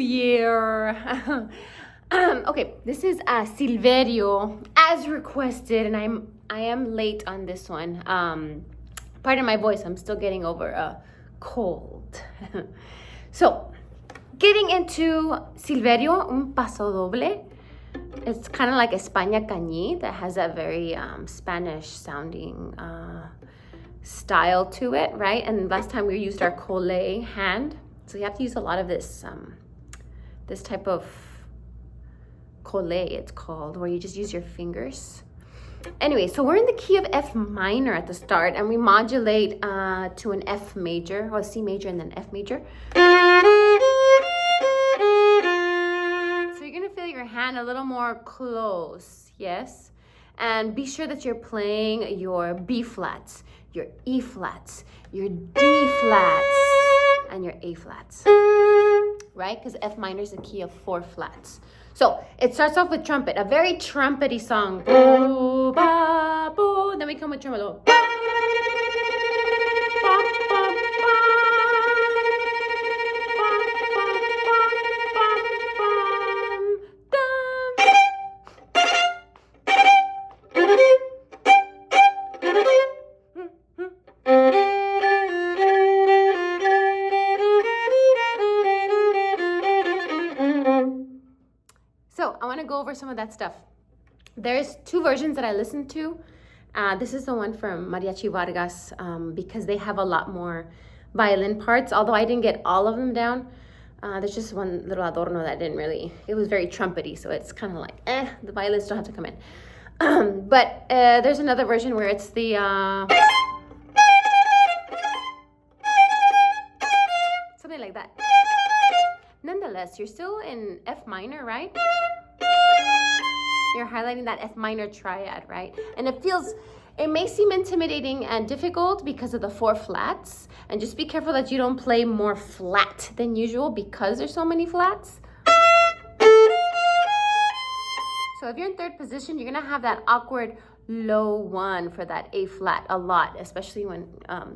Year. Okay, this is Silverio as requested, and I am late on this one. Pardon my voice, I'm still getting over a cold. So, getting into Silverio, un pasodoble. It's kind of like España cañí that has that very Spanish sounding style to it, right? And last time we used our cole hand, so you have to use a lot of this this type of cole, it's called, where you just use your fingers. Anyway, so we're in the key of F minor at the start, and we modulate to an F major, or C major and then F major. So you're gonna feel your hand a little more close, yes? And be sure that you're playing your B flats, your E flats, your D flats, and your A flats, right? Because F minor is the key of 4 flats. So it starts off with trumpet, a very trumpety song. Boo, ba, boo. Then we come with tremolo. So I want to go over some of that stuff. There's 2 versions that I listened to. This is the one from Mariachi Vargas because they have a lot more violin parts, although I didn't get all of them down. There's just one little adorno that didn't really, it was very trumpety, so it's kind of like, the violins don't have to come in. But there's another version where it's the, something like that. Nonetheless, you're still in F minor, right? You're highlighting that F minor triad, right? And it may seem intimidating and difficult because of the 4 flats. And just be careful that you don't play more flat than usual because there's so many flats. So if you're in 3rd position, you're gonna have that awkward low 1 for that A flat a lot, especially when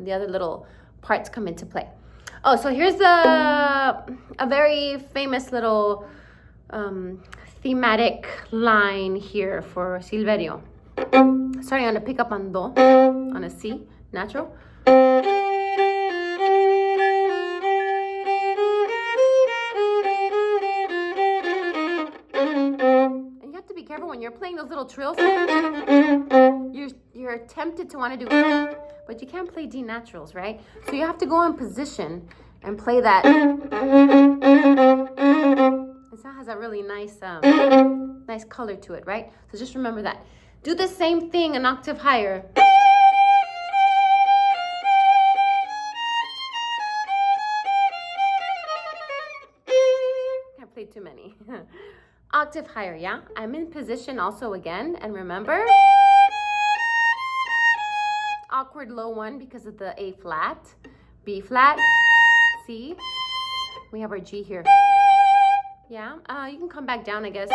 the other little parts come into play. Oh, so here's a very famous little thematic line here for Silverio. Starting on a pickup on Do, on a C, natural. And you have to be careful when you're playing those little trills. You're tempted to want to do, but you can't play D naturals, right? So you have to go in position and play that. It has a really nice, nice color to it, right? So just remember that. Do the same thing an octave higher. Can't play too many. Octave higher, yeah? I'm in position also again, and remember, awkward low 1 because of the A flat, B flat, C. We have our G here. Yeah, you can come back down, I guess,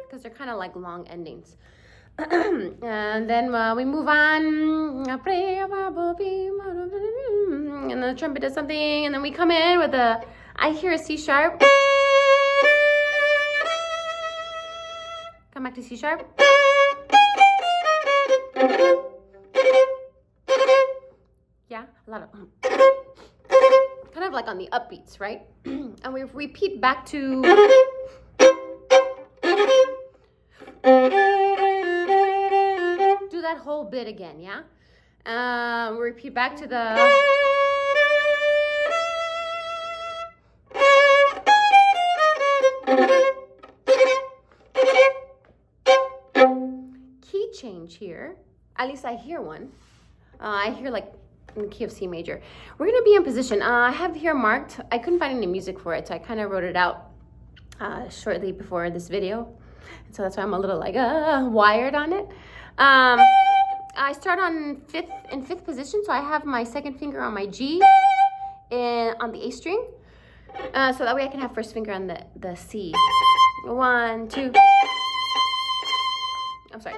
because they're kind of like long endings. And then we move on, and the trumpet does something, and then we come in with I hear a C sharp. Come back to C sharp. Yeah, a lot of kind of like on the upbeats, right? And we repeat back to do that whole bit again, yeah? We repeat back to the key change here. At least I hear one. I hear like in the key of C major. We're gonna be in position. I have here marked, I couldn't find any music for it, so I kind of wrote it out shortly before this video. And so that's why I'm a little like wired on it. I start in fifth position, so I have my 2nd finger on my G and on the A string. So that way I can have 1st finger on the C. 1, 2. I'm sorry.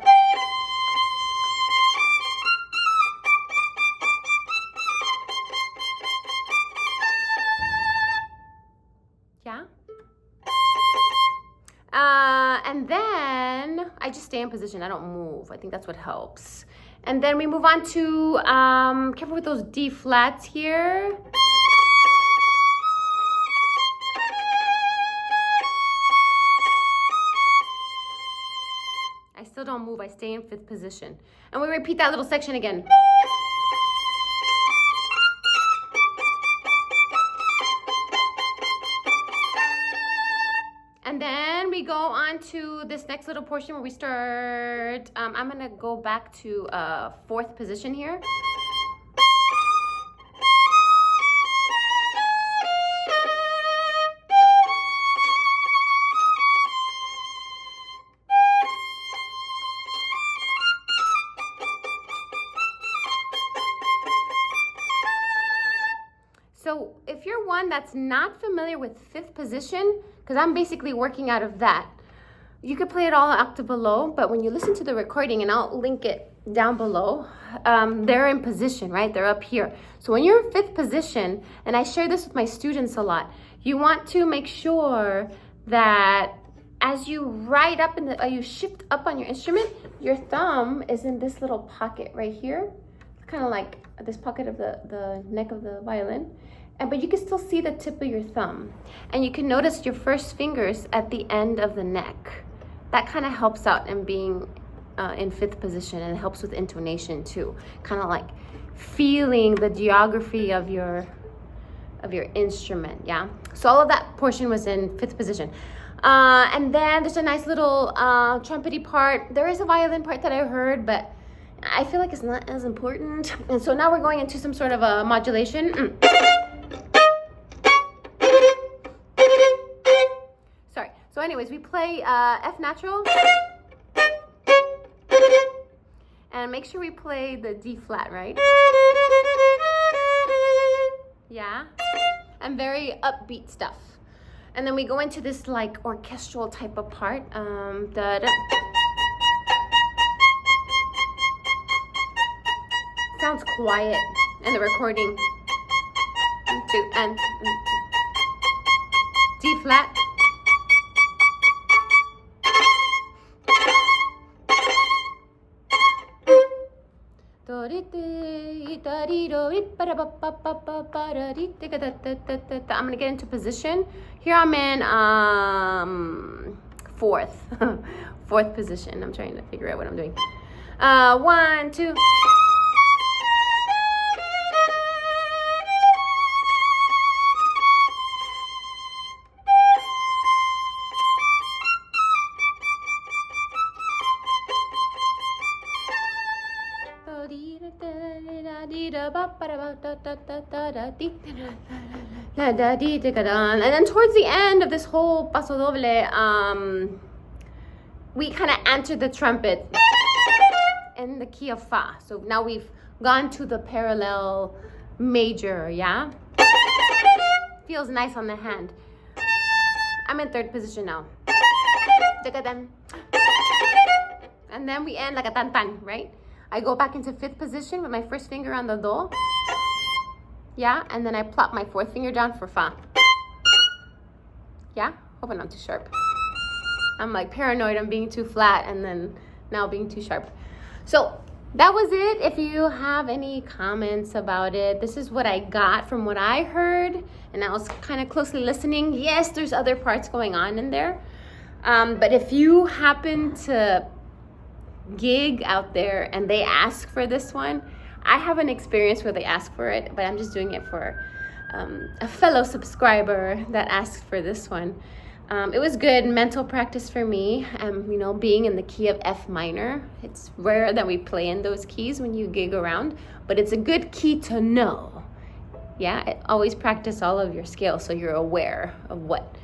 stay in position. I don't move. I think that's what helps. And then we move on to, careful with those D flats here. I still don't move. I stay in 5th position. And we repeat that little section again. And then we go on to this next little portion where we start, I'm gonna go back to 4th position here. So if you're one that's not familiar with 5th position, because I'm basically working out of that, you could play it all an octave below, but when you listen to the recording, and I'll link it down below, they're in position, right? They're up here. So when you're in 5th position, and I share this with my students a lot, you want to make sure that as you ride up you shift up on your instrument, your thumb is in this little pocket right here, kind of like this pocket of the neck of the violin. But you can still see the tip of your thumb. And you can notice your first fingers at the end of the neck. That kind of helps out in being in 5th position, and it helps with intonation too. Kind of like feeling the geography of your instrument, yeah? So all of that portion was in 5th position. And then there's a nice little trumpety part. There is a violin part that I heard, but I feel like it's not as important. And so now we're going into some sort of a modulation. Sorry. So anyways, we play F natural. And make sure we play the D flat, right? Yeah. And very upbeat stuff. And then we go into this like orchestral type of part. Sounds quiet in the recording. And D flat. I'm gonna get into position. Here I'm in 4th position. I'm trying to figure out what I'm doing. 1, 2. And then towards the end of this whole Pasodoble, we kind of answer the trumpet in the key of Fa. So now we've gone to the parallel major, yeah? Feels nice on the hand. I'm in 3rd position now. And then we end like a tan-tan, right? I go back into 5th position with my first finger on the do. Yeah, and then I plop my 4th finger down for Fa. Yeah, hope I'm not too sharp. I'm like paranoid I'm being too flat and then now being too sharp. So that was it. If you have any comments about it, this is what I got from what I heard, and I was kind of closely listening. Yes, there's other parts going on in there. But if you happen to gig out there and they ask for this one, I have an experience where they ask for it, but I'm just doing it for a fellow subscriber that asked for this one. It was good mental practice for me, you know, being in the key of F minor. It's rare that we play in those keys when you gig around, but it's a good key to know. Yeah, always practice all of your scales so you're aware of what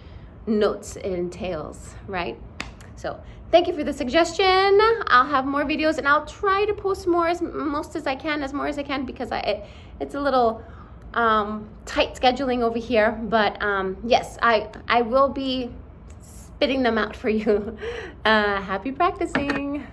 notes it entails, right? So thank you for the suggestion. I'll have more videos and I'll try to post more as I can because it's a little tight scheduling over here. But yes, I will be spitting them out for you. Happy practicing.